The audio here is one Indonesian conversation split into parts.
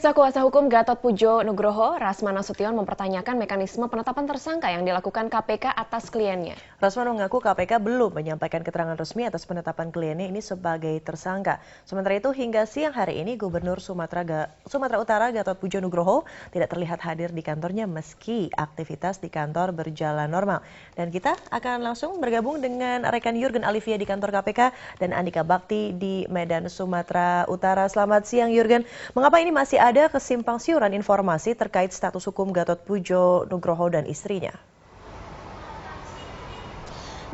Pemirsa, kuasa hukum Gatot Pujo Nugroho, Rasman Nasution mempertanyakan mekanisme penetapan tersangka yang dilakukan KPK atas kliennya. Rasman mengaku KPK belum menyampaikan keterangan resmi atas penetapan kliennya ini sebagai tersangka. Sementara itu hingga siang hari ini Gubernur Sumatera Utara Gatot Pujo Nugroho tidak terlihat hadir di kantornya meski aktivitas di kantor berjalan normal. Dan kita akan langsung bergabung dengan rekan Jurgen Alivia di kantor KPK dan Andika Bakti di Medan, Sumatera Utara. Selamat siang Jurgen, mengapa ini masih ada kesimpang siuran informasi terkait status hukum Gatot Pujo Nugroho dan istrinya?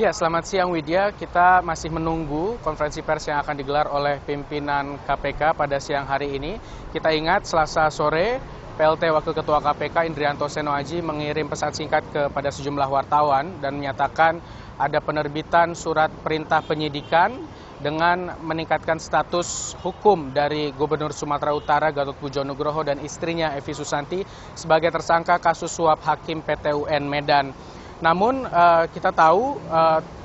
Ya, selamat siang Widya. Kita masih menunggu konferensi pers yang akan digelar oleh pimpinan KPK pada siang hari ini. Kita ingat Selasa sore, PLT Wakil Ketua KPK Indrianto Seno Aji mengirim pesan singkat kepada sejumlah wartawan dan menyatakan ada penerbitan surat perintah penyidikan dengan meningkatkan status hukum dari Gubernur Sumatera Utara Gatot Pujo Nugroho dan istrinya Evi Susanti sebagai tersangka kasus suap Hakim PT UN Medan. Namun kita tahu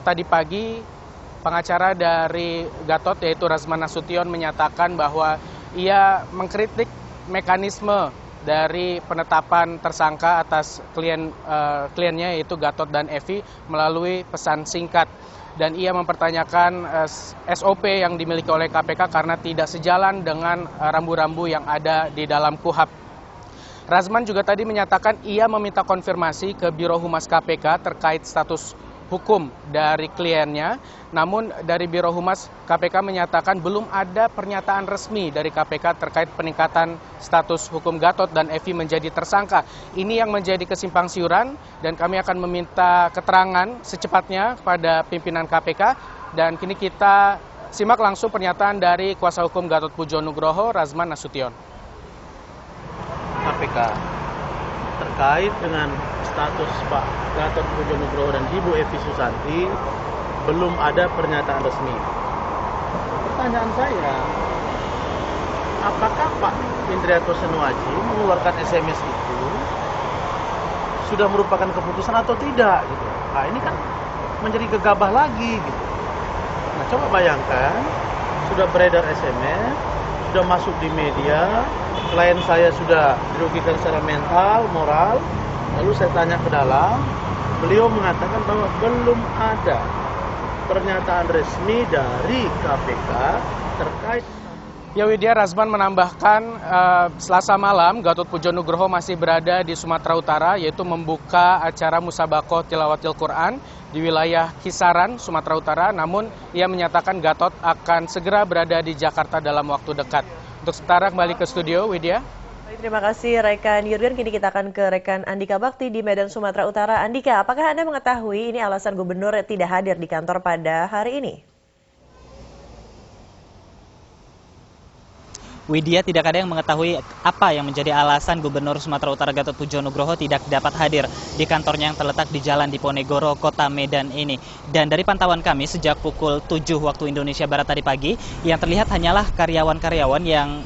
tadi pagi pengacara dari Gatot yaitu Rasman Nasution menyatakan bahwa ia mengkritik mekanisme dari penetapan tersangka atas kliennya yaitu Gatot dan Evi melalui pesan singkat. Dan ia mempertanyakan SOP yang dimiliki oleh KPK karena tidak sejalan dengan rambu-rambu yang ada di dalam KUHAP. Rasman juga tadi menyatakan ia meminta konfirmasi ke Biro Humas KPK terkait status hukum dari kliennya. Namun dari Biro Humas KPK menyatakan belum ada pernyataan resmi dari KPK terkait peningkatan status hukum Gatot dan Evi menjadi tersangka. Ini yang menjadi kesimpang siuran dan kami akan meminta keterangan secepatnya pada pimpinan KPK. Dan kini kita simak langsung pernyataan dari kuasa hukum Gatot Pujo Nugroho, Rasman Nasution. KPK terkait dengan status Pak Gatot Pujo Nugroho dan Ibu Evi Susanti belum ada pernyataan resmi. Pertanyaan saya, apakah Pak Indrianto Seno Aji mengeluarkan SMS itu sudah merupakan keputusan atau tidak? Gitu. Nah ini kan menjadi gegabah lagi. Gitu. Nah coba bayangkan, sudah beredar SMS, sudah masuk di media, klien saya sudah dirugikan secara mental, moral, lalu saya tanya ke dalam, beliau mengatakan bahwa belum ada pernyataan resmi dari KPK terkait. Ya Widya, Rasman menambahkan Selasa malam Gatot Pujo Nugroho masih berada di Sumatera Utara yaitu membuka acara Musabakoh Tilawatil Quran di wilayah Kisaran, Sumatera Utara. Namun ia menyatakan Gatot akan segera berada di Jakarta dalam waktu dekat. Untuk sementara kembali ke studio, Widya. Terima kasih rekan Jurgen. Kini kita akan ke rekan Andika Bakti di Medan, Sumatera Utara. Andika, apakah Anda mengetahui ini alasan gubernur tidak hadir di kantor pada hari ini? Widya, tidak ada yang mengetahui apa yang menjadi alasan Gubernur Sumatera Utara Gatot Pujo Nugroho tidak dapat hadir di kantornya yang terletak di Jalan Diponegoro, Kota Medan ini. Dan dari pantauan kami sejak pukul 7 waktu Indonesia Barat tadi pagi, yang terlihat hanyalah karyawan-karyawan yang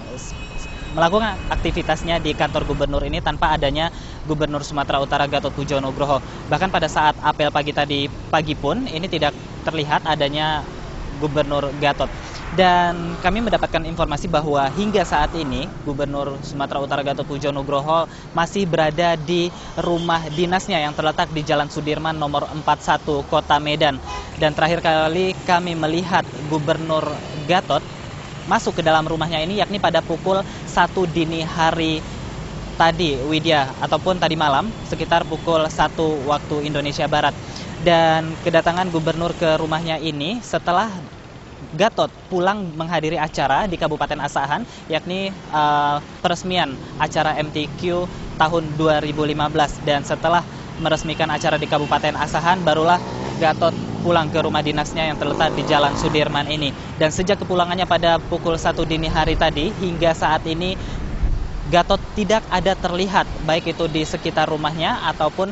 melakukan aktivitasnya di kantor gubernur ini tanpa adanya Gubernur Sumatera Utara Gatot Pujo Nugroho. Bahkan pada saat apel pagi pun ini tidak terlihat adanya Gubernur Gatot. Dan kami mendapatkan informasi bahwa hingga saat ini Gubernur Sumatera Utara Gatot Pujo Nugroho masih berada di rumah dinasnya yang terletak di Jalan Sudirman nomor 41 Kota Medan. Dan terakhir kali kami melihat Gubernur Gatot masuk ke dalam rumahnya ini yakni pada pukul 1 dini hari tadi, Widya, ataupun tadi malam sekitar pukul 1 waktu Indonesia Barat. Dan kedatangan gubernur ke rumahnya ini setelah Gatot pulang menghadiri acara di Kabupaten Asahan, yakni peresmian acara MTQ tahun 2015. Dan setelah meresmikan acara di Kabupaten Asahan, barulah Gatot pulang ke rumah dinasnya yang terletak di Jalan Sudirman ini. Dan sejak kepulangannya pada pukul 1 dini hari tadi, hingga saat ini Gatot tidak ada terlihat, baik itu di sekitar rumahnya ataupun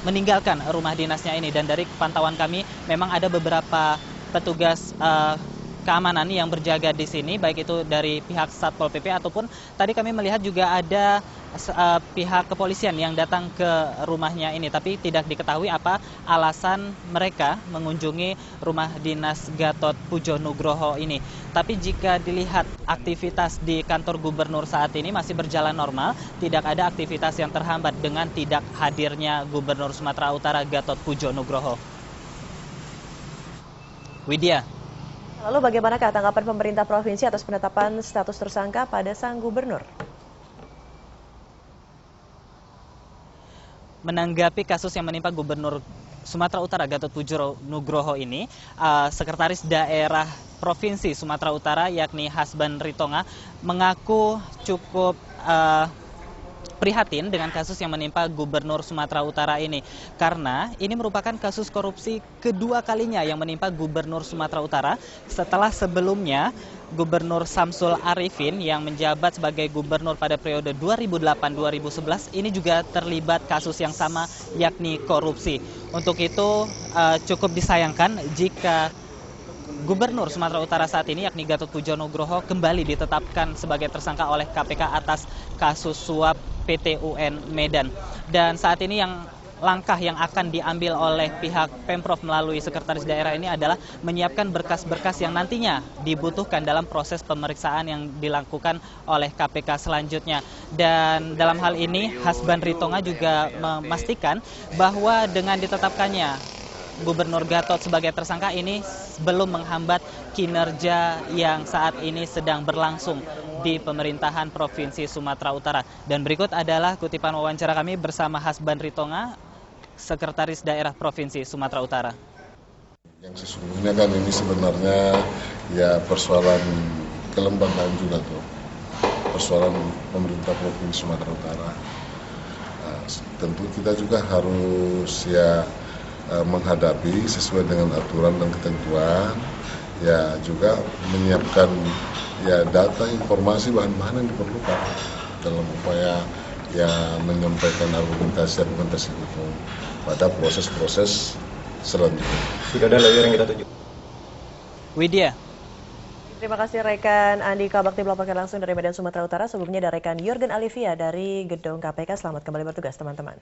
meninggalkan rumah dinasnya ini. Dan dari pantauan kami, memang ada beberapa petugas keamanan yang berjaga di sini, baik itu dari pihak Satpol PP ataupun tadi kami melihat juga ada pihak kepolisian yang datang ke rumahnya ini, tapi tidak diketahui apa alasan mereka mengunjungi rumah dinas Gatot Pujo Nugroho ini. Tapi jika dilihat aktivitas di kantor gubernur saat ini masih berjalan normal, tidak ada aktivitas yang terhambat dengan tidak hadirnya Gubernur Sumatera Utara Gatot Pujo Nugroho. Widya. Lalu bagaimanakah tanggapan pemerintah provinsi atas penetapan status tersangka pada sang gubernur? Menanggapi kasus yang menimpa Gubernur Sumatera Utara Gatot Pujo Nugroho ini, Sekretaris Daerah Provinsi Sumatera Utara yakni Hasban Ritonga mengaku cukup prihatin dengan kasus yang menimpa Gubernur Sumatera Utara ini, karena ini merupakan kasus korupsi kedua kalinya yang menimpa Gubernur Sumatera Utara setelah sebelumnya Gubernur Samsul Arifin yang menjabat sebagai gubernur pada periode 2008-2011 ini juga terlibat kasus yang sama, yakni korupsi. Untuk itu cukup disayangkan jika Gubernur Sumatera Utara saat ini yakni Gatot Pujo Nugroho kembali ditetapkan sebagai tersangka oleh KPK atas kasus suap PT UN Medan. Dan saat ini langkah yang akan diambil oleh pihak Pemprov melalui Sekretaris Daerah ini adalah menyiapkan berkas-berkas yang nantinya dibutuhkan dalam proses pemeriksaan yang dilakukan oleh KPK selanjutnya. Dan dalam hal ini Hasban Ritonga juga memastikan bahwa dengan ditetapkannya Gubernur Gatot sebagai tersangka ini belum menghambat kinerja yang saat ini sedang berlangsung di pemerintahan Provinsi Sumatera Utara. Dan berikut adalah kutipan wawancara kami bersama Hasban Ritonga, Sekretaris Daerah Provinsi Sumatera Utara. Yang sesungguhnya kan ini sebenarnya ya persoalan kelembagaan juga tuh, persoalan pemerintah Provinsi Sumatera Utara. Tentu kita juga harus menghadapi sesuai dengan aturan dan ketentuan, ya juga menyiapkan data, informasi, bahan-bahan yang diperlukan dalam upaya menyampaikan argumentasi hukum pada proses-proses selanjutnya. Sudah ada lawyer yang kita tuju. Widya. Terima kasih rekan Andika Bakti melaporkan langsung dari Medan, Sumatera Utara. Sebelumnya ada rekan Jurgen Alivia dari Gedung KPK. Selamat kembali bertugas teman-teman.